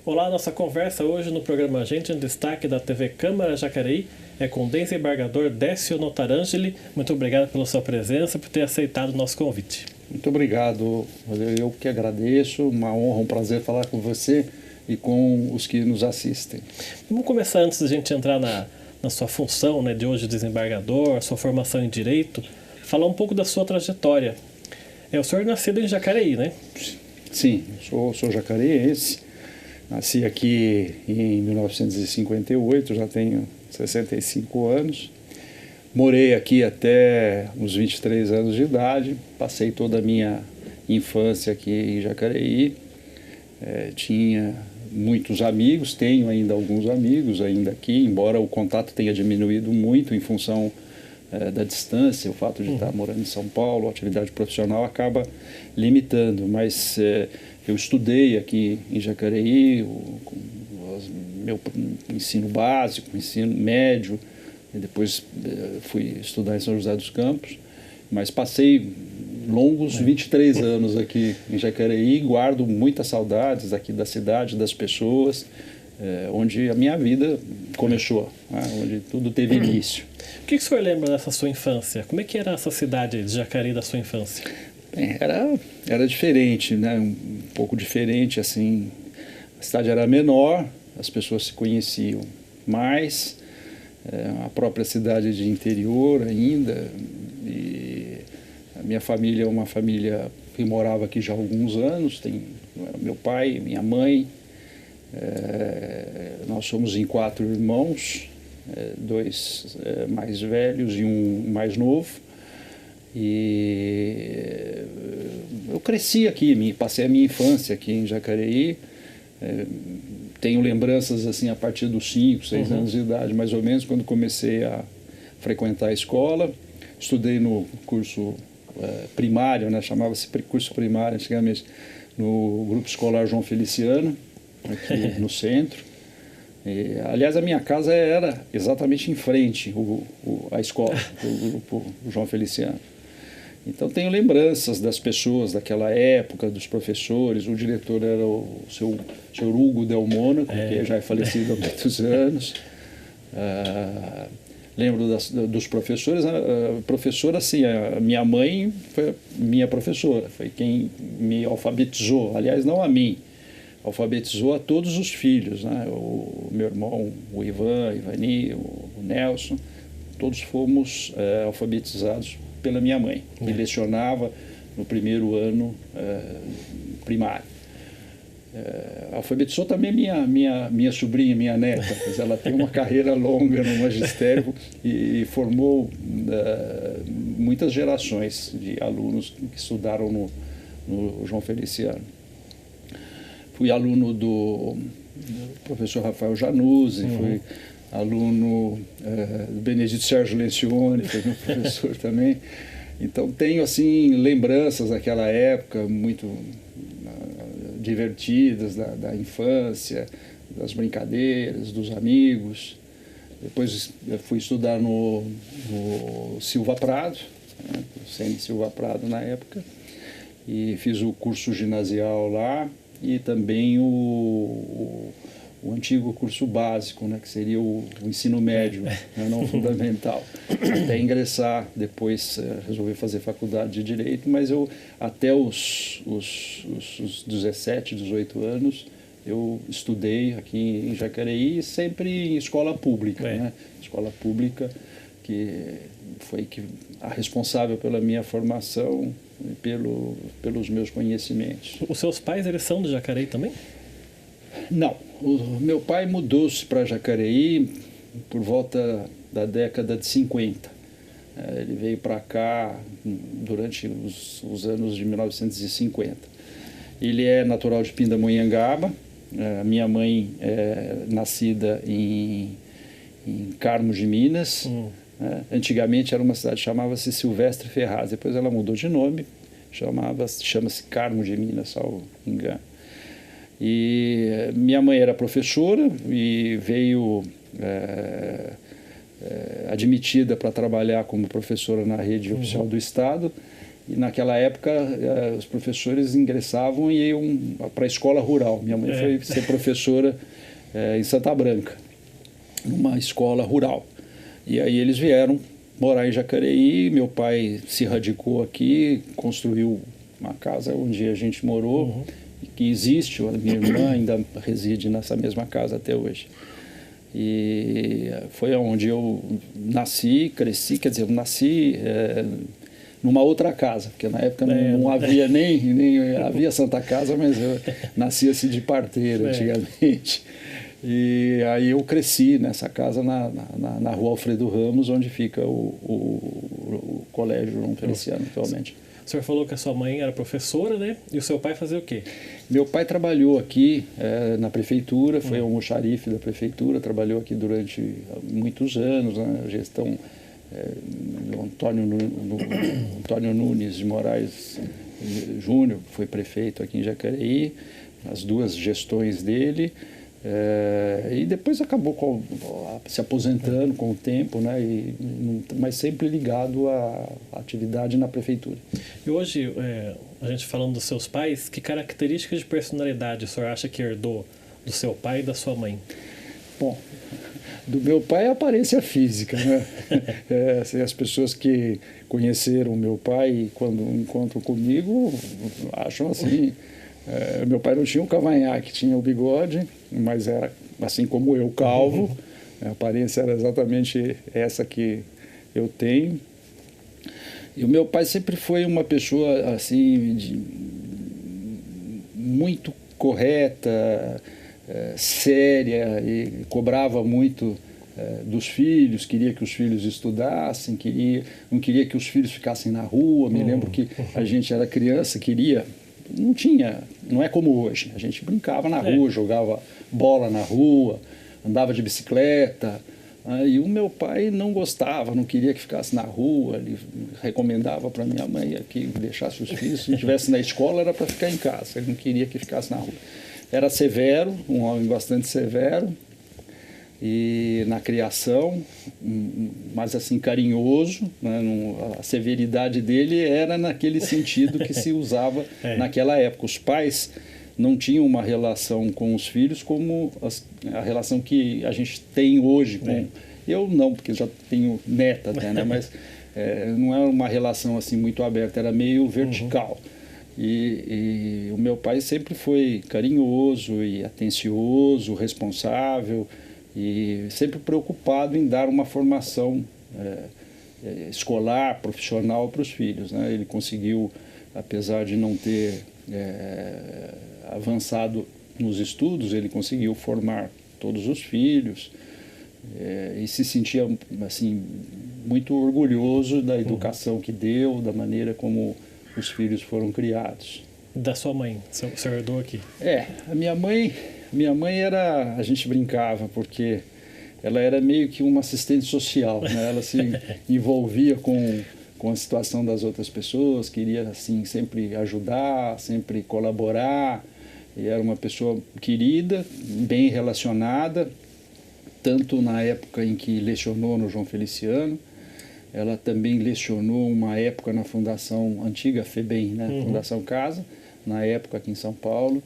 Olá, nossa conversa hoje no programa Gente em Destaque da TV Câmara Jacareí é com o desembargador Décio Notarangeli. Muito obrigado pela sua presença, por ter aceitado o nosso convite. Muito obrigado, eu que agradeço, uma honra, um prazer falar com você e com os que nos assistem. Vamos começar antes da gente entrar na sua função, né, de hoje desembargador, a sua formação em Direito, falar um pouco da sua trajetória. O senhor é nascido em Jacareí, né? Sim, sou jacareiense, nasci aqui em 1958, já tenho 65 anos. Morei aqui até uns 23 anos de idade, passei toda a minha infância aqui em Jacareí. Tinha muitos amigos, tenho ainda alguns amigos ainda aqui, embora o contato tenha diminuído muito em função da distância, o fato de estar morando em São Paulo, a atividade profissional acaba limitando, mas eu estudei aqui em Jacareí, meu ensino básico, ensino médio, e depois fui estudar em São José dos Campos, mas passei longos 23 anos aqui em Jacareí, guardo muitas saudades aqui da cidade, das pessoas, onde a minha vida começou, né? Onde tudo teve início. O que o senhor lembra dessa sua infância? Como é que era essa cidade de Jacareí da sua infância? Bem, era diferente, né? Um pouco diferente, assim, a cidade era menor, as pessoas se conheciam mais, a própria cidade de interior ainda, e a minha família é uma família que morava aqui já há alguns anos, tem meu pai, minha mãe, nós somos em 4 irmãos, 2 mais velhos e um mais novo, e eu cresci aqui, passei a minha infância aqui em Jacareí. Tenho lembranças assim a partir dos 5, 6 anos de idade, mais ou menos, quando comecei a frequentar a escola. Estudei no curso primário, né? Chamava-se curso primário antigamente, no Grupo Escolar João Feliciano, aqui no centro. Aliás, a minha casa era exatamente em frente à escola, do Grupo João Feliciano. Então, tenho lembranças das pessoas daquela época, dos professores. O diretor era o senhor Hugo Del Mônaco, que já é falecido há muitos anos. Lembro dos professores. A professora, assim, a minha mãe foi minha professora, foi quem me alfabetizou. Aliás, não a mim, alfabetizou a todos os filhos, né? O meu irmão, o Ivan, o Ivani, o Nelson, todos fomos alfabetizados pela minha mãe, que lecionava no primeiro ano primário. Alfabetizou também minha sobrinha, minha neta, mas ela tem uma carreira longa no magistério e formou muitas gerações de alunos que estudaram no João Feliciano. Fui aluno do professor Rafael Januzzi, fui aluno do Benedito Sérgio Lencioni, foi meu professor também. Então tenho assim lembranças daquela época muito divertidas da infância, das brincadeiras, dos amigos. Depois fui estudar no Silva Prado, né, o CN Silva Prado na época, e fiz o curso ginasial lá e também o antigo curso básico, né, que seria o ensino médio, né, não fundamental. Até ingressar, depois resolvi fazer faculdade de Direito, mas eu até os 17, 18 anos, eu estudei aqui em Jacareí, sempre em escola pública, né? Escola pública que foi a responsável pela minha formação e pelos meus conhecimentos. Os seus pais, eles são de Jacareí também? Não, o meu pai mudou-se para Jacareí por volta da década de 50. Ele veio para cá durante os anos de 1950. Ele é natural de Pindamonhangaba. Minha mãe é nascida em Carmo de Minas. Antigamente era uma cidade que chamava-se Silvestre Ferraz. Depois ela mudou de nome, chama-se Carmo de Minas, salvo engano. E minha mãe era professora e veio admitida para trabalhar como professora na rede oficial do Estado E naquela época os professores ingressavam e iam para a escola rural. Minha mãe foi ser professora em Santa Branca, numa escola rural. E aí eles vieram morar em Jacareí, meu pai se radicou aqui, construiu uma casa onde a gente morou, que existe, a minha irmã ainda reside nessa mesma casa até hoje. E foi onde eu nasci, cresci, quer dizer, eu nasci numa outra casa, porque na época não havia nem havia Santa Casa, mas eu nasci assim de parteira antigamente. E aí eu cresci nessa casa na rua Alfredo Ramos, onde fica o Colégio João Feliciano atualmente. O senhor falou que a sua mãe era professora, né? E o seu pai fazia o quê? Meu pai trabalhou aqui na prefeitura, foi almoxarife da prefeitura, trabalhou aqui durante muitos anos, né? A gestão do Antônio Nunes de Moraes Júnior, que foi prefeito aqui em Jacareí, as duas gestões dele. E depois acabou se aposentando com o tempo, né? Mas sempre ligado à atividade na prefeitura. E hoje, a gente falando dos seus pais, que características de personalidade o senhor acha que herdou do seu pai e da sua mãe? Bom, do meu pai é a aparência física, né? Assim, as pessoas que conheceram o meu pai quando encontram comigo acham assim... meu pai não tinha um cavanhaque, tinha o bigode, mas era assim como eu, calvo. A aparência era exatamente essa que eu tenho. E o meu pai sempre foi uma pessoa assim muito correta, séria, e cobrava muito dos filhos, queria que os filhos estudassem, não queria que os filhos ficassem na rua. Me lembro que a gente era criança, não é como hoje. A gente brincava na rua, jogava bola na rua, andava de bicicleta. E o meu pai não gostava, não queria que ficasse na rua. Ele recomendava para minha mãe que deixasse os filhos. Se estivesse na escola, era para ficar em casa. Ele não queria que ficasse na rua. Era severo, um homem bastante severo, e na criação, mas assim carinhoso, né? A severidade dele era naquele sentido que se usava naquela época. Os pais não tinham uma relação com os filhos como a relação que a gente tem hoje com... Eu não, porque já tenho neta até, né? Mas não era uma relação assim muito aberta, era meio vertical. E o meu pai sempre foi carinhoso e atencioso, responsável, e sempre preocupado em dar uma formação escolar, profissional para os filhos, né? Ele conseguiu, apesar de não ter avançado nos estudos, ele conseguiu formar todos os filhos e se sentia assim muito orgulhoso da educação que deu, da maneira como os filhos foram criados. Da sua mãe, o senhor herdou aqui? A minha mãe era, a gente brincava, porque ela era meio que uma assistente social, né? Ela se envolvia com a situação das outras pessoas, queria assim sempre ajudar, sempre colaborar, e era uma pessoa querida, bem relacionada, tanto na época em que lecionou no João Feliciano. Ela também lecionou uma época na Fundação Antiga FEBEM, né? Fundação Casa, na época aqui em São Paulo,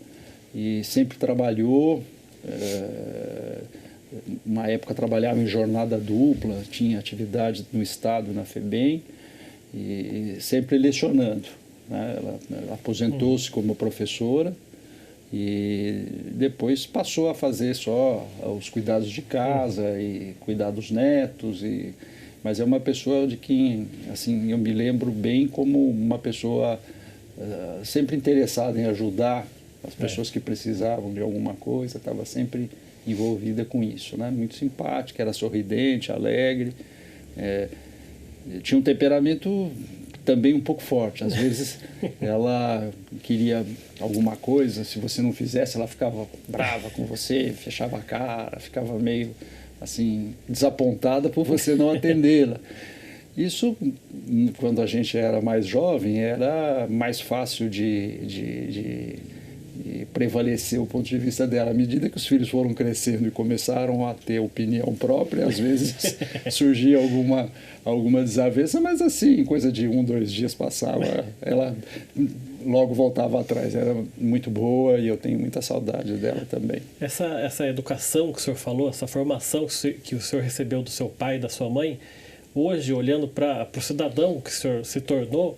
e sempre trabalhou. Uma época trabalhava em jornada dupla, tinha atividade no Estado, na FEBEM, e sempre lecionando, né? Ela aposentou-se como professora e depois passou a fazer só os cuidados de casa e cuidar dos netos. Mas é uma pessoa de quem assim, eu me lembro bem como uma pessoa sempre interessada em ajudar as pessoas que precisavam de alguma coisa, estava sempre envolvida com isso, né? Muito simpática, era sorridente, alegre, tinha um temperamento também um pouco forte. Às vezes ela queria alguma coisa, se você não fizesse, ela ficava brava com você, fechava a cara, ficava meio assim desapontada por você não atendê-la. Isso, quando a gente era mais jovem, era mais fácil de e prevaleceu o ponto de vista dela. À medida que os filhos foram crescendo e começaram a ter opinião própria, às vezes surgia alguma desavença, mas assim, coisa de 1, 2 dias passava, ela logo voltava atrás. Era muito boa e eu tenho muita saudade dela também. Essa educação que o senhor falou, essa formação que o senhor recebeu do seu pai e da sua mãe, hoje, olhando para o cidadão que o senhor se tornou,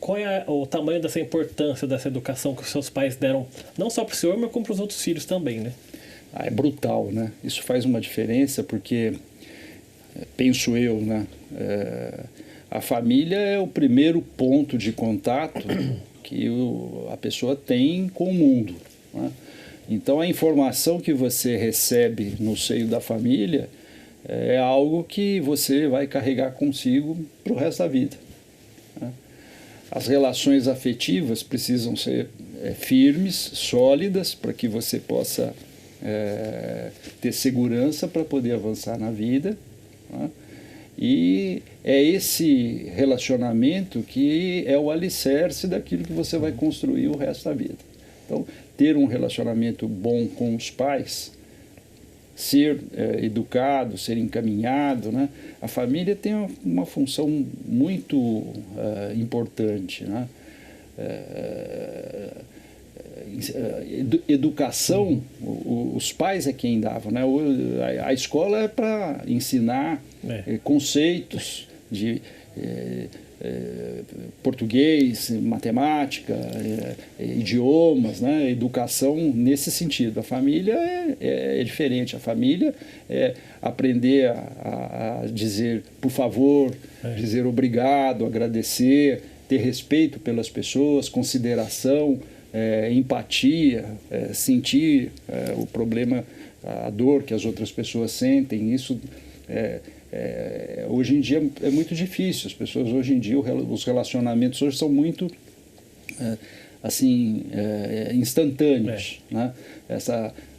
qual é o tamanho dessa importância dessa educação que os seus pais deram, não só para o senhor, mas como para os outros filhos também, né? É brutal, né? Isso faz uma diferença porque, penso eu, né? A família é o primeiro ponto de contato que a pessoa tem com o mundo, né? Então, a informação que você recebe no seio da família é algo que você vai carregar consigo para o resto da vida, né? As relações afetivas precisam ser firmes, sólidas, para que você possa ter segurança para poder avançar na vida, né? E é esse relacionamento que é o alicerce daquilo que você vai construir o resto da vida. Então, ter um relacionamento bom com os pais, ser educado, ser encaminhado, né? A família tem uma função muito importante, né? Educação, os pais é quem davam, né? A escola é para ensinar conceitos de português, matemática, idiomas, né? Educação nesse sentido. A família é diferente. A família é aprender a dizer por favor, dizer obrigado, agradecer, ter respeito pelas pessoas, consideração, empatia, sentir o problema, a dor que as outras pessoas sentem. Isso hoje em dia é muito difícil. As pessoas hoje em dia, os relacionamentos hoje são muito instantâneos, né?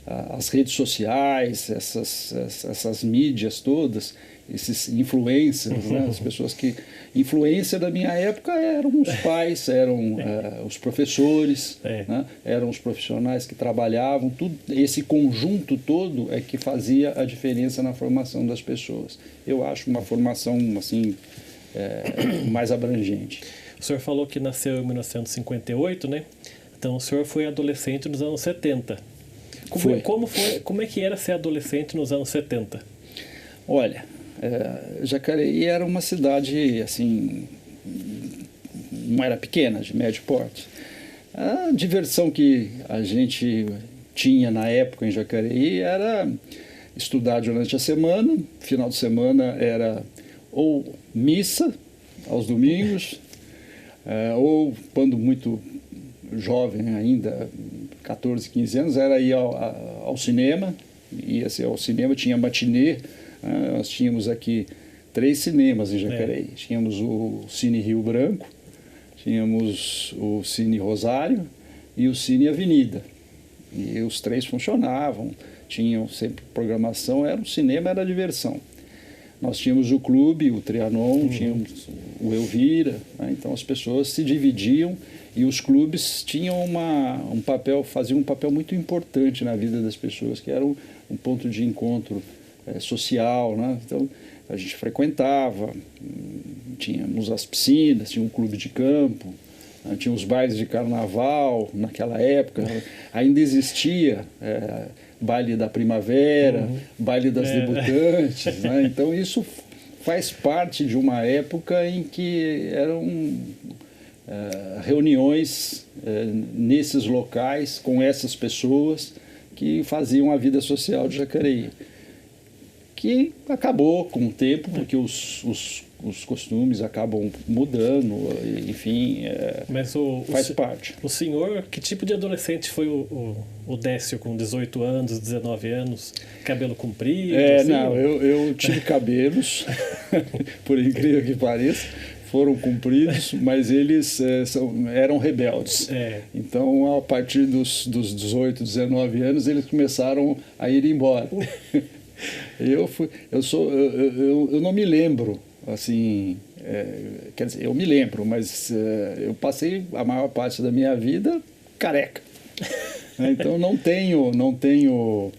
As redes sociais, essas mídias todas, esses influencers, né? As pessoas que... Influência da minha época eram os pais, eram os professores, né? Eram os profissionais que trabalhavam, tudo, esse conjunto todo é que fazia a diferença na formação das pessoas. Eu acho uma formação assim, mais abrangente. O senhor falou que nasceu em 1958, né? Então o senhor foi adolescente nos anos 70. Como é que era ser adolescente nos anos 70? Olha, Jacareí era uma cidade, assim, não era pequena, de médio porte. A diversão que a gente tinha na época em Jacareí era estudar durante a semana. Final de semana era ou missa aos domingos, ou quando muito jovem ainda, 14, 15 anos, era ir ao cinema. Ia-se ao cinema, tinha matinê. Nós tínhamos aqui 3 cinemas em Jacareí. Tínhamos o Cine Rio Branco, tínhamos o Cine Rosário e o Cine Avenida. E os 3 funcionavam, tinham sempre programação, era o cinema, era a diversão. Nós tínhamos o clube, o Trianon, tínhamos o Elvira, né? Então as pessoas se dividiam e os clubes tinham faziam um papel muito importante na vida das pessoas, que era um ponto de encontro social, né? Então a gente frequentava, tínhamos as piscinas, tinha um clube de campo, né? Tinha os bailes de carnaval naquela época, ainda existia baile da primavera, baile das debutantes, né? Então isso faz parte de uma época em que eram reuniões nesses locais com essas pessoas que faziam a vida social de Jacareí, que acabou com o tempo, porque os costumes acabam mudando, enfim, mas faz parte. O senhor, que tipo de adolescente foi o Décio com 18 anos, 19 anos, cabelo comprido? Assim? Não, eu tive cabelos, por incrível que pareça, foram compridos, mas eles eram rebeldes. Então, a partir dos 18, 19 anos, eles começaram a ir embora. Eu não me lembro, assim, quer dizer, eu me lembro, mas eu passei a maior parte da minha vida careca. Né? Então não tenho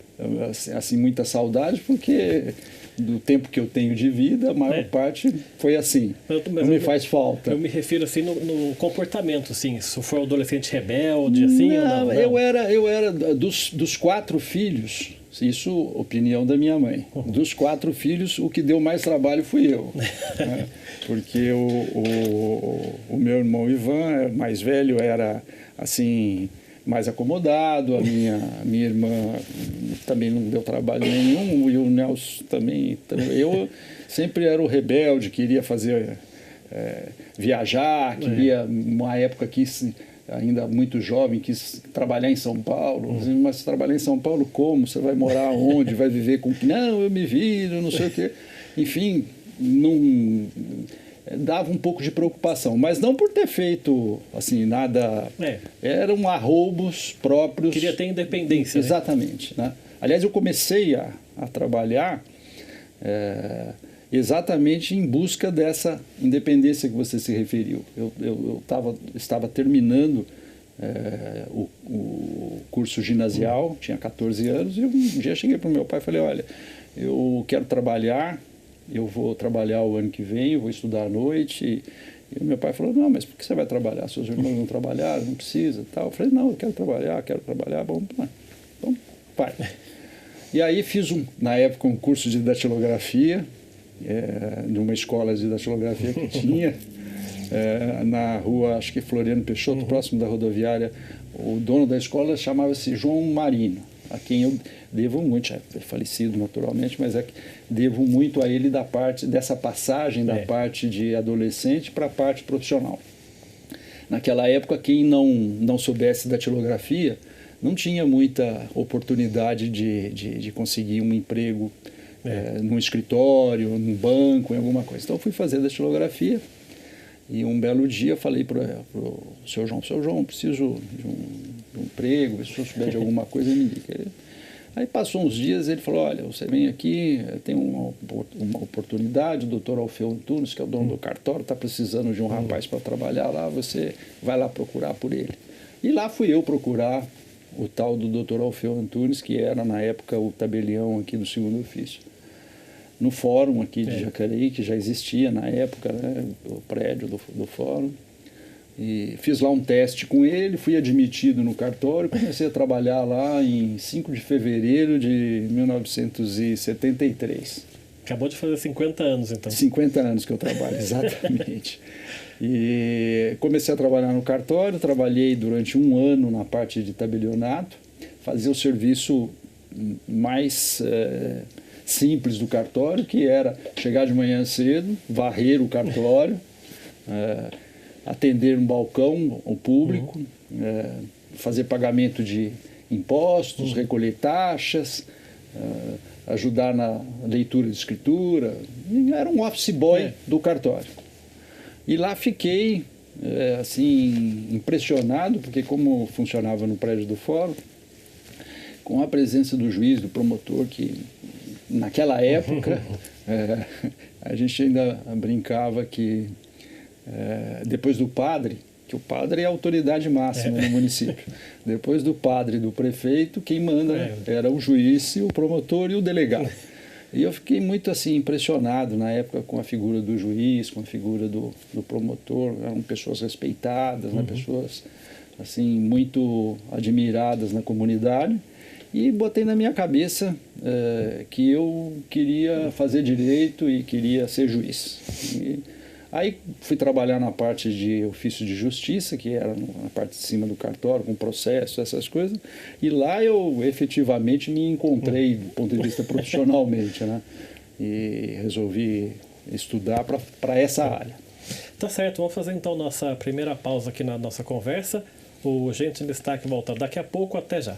assim muita saudade, porque do tempo que eu tenho de vida, a maior parte foi assim. Não me faz falta. Eu me refiro assim no comportamento, assim, se for um adolescente rebelde, assim, ou não? Eu era dos 4 filhos, isso opinião da minha mãe. Dos 4 filhos, o que deu mais trabalho fui eu. Né? Porque o meu irmão Ivan, mais velho, era assim mais acomodado, a minha irmã também não deu trabalho nenhum, e o Nelson também. Eu sempre era o rebelde, queria fazer viajar, queria, uma época ainda muito jovem, quis trabalhar em São Paulo. Mas trabalhar em São Paulo como? Você vai morar onde? Vai viver com... Não, eu me viro, não sei o quê. Enfim, não... dava um pouco de preocupação, mas não por ter feito assim nada. Eram arroubos próprios. Queria ter independência. Exatamente. Né? Aliás, eu comecei a trabalhar exatamente em busca dessa independência que você se referiu. Eu estava terminando o curso ginasial, tinha 14 anos, e um dia cheguei para o meu pai e falei: olha, eu quero trabalhar. Eu vou trabalhar o ano que vem, eu vou estudar à noite. E o meu pai falou: não, mas por que você vai trabalhar? Seus irmãos não trabalharam, não precisa. Tal. Eu falei: não, eu quero trabalhar. Bom, então vai. E aí fiz, na época, um curso de datilografia, numa escola de datilografia que tinha, na rua, acho que Floriano Peixoto, próximo da rodoviária. O dono da escola chamava-se João Marino, a quem eu devo muito, é falecido naturalmente, mas devo muito a ele dessa passagem da parte de adolescente para a parte profissional. Naquela época, quem não soubesse datilografia não tinha muita oportunidade de conseguir um emprego num escritório, num banco, em alguma coisa. Então, eu fui fazer datilografia e um belo dia falei para o seu João, preciso de um emprego, se o senhor souber de alguma coisa, me diga. Aí passou uns dias, ele falou: olha, você vem aqui, tem uma oportunidade, o doutor Alfeu Antunes, que é o dono do cartório, está precisando de um rapaz para trabalhar lá, você vai lá procurar por ele. E lá fui eu procurar o tal do doutor Alfeu Antunes, que era na época o tabelião aqui do segundo ofício. No fórum aqui de Jacareí, que já existia na época, né, o prédio do fórum. E fiz lá um teste com ele, fui admitido no cartório, comecei a trabalhar lá em 5 de fevereiro de 1973. Acabou de fazer 50 anos, então. 50 anos que eu trabalho, exatamente. E comecei a trabalhar no cartório, trabalhei durante 1 ano na parte de tabelionato, fazia o serviço mais simples do cartório, que era chegar de manhã cedo, varrer o cartório, atender um balcão ao público, fazer pagamento de impostos, recolher taxas, ajudar na leitura de escritura. Era um office boy do cartório. E lá fiquei assim, impressionado, porque como funcionava no prédio do fórum, com a presença do juiz, do promotor, que naquela época a gente ainda brincava que depois do padre, que o padre é a autoridade máxima no município, depois do padre e do prefeito, quem manda era o juiz, o promotor e o delegado. E eu fiquei muito assim impressionado na época com a figura do juiz, com a figura do promotor. Eram pessoas respeitadas, né? Pessoas assim muito admiradas na comunidade. E botei na minha cabeça que eu queria fazer direito e queria ser juiz. Aí fui trabalhar na parte de ofício de justiça, que era na parte de cima do cartório, com processo, essas coisas. E lá eu efetivamente me encontrei do ponto de vista profissionalmente, né? E resolvi estudar para essa área. Tá certo, vamos fazer então nossa primeira pausa aqui na nossa conversa. O Gente em Destaque volta daqui a pouco, até já.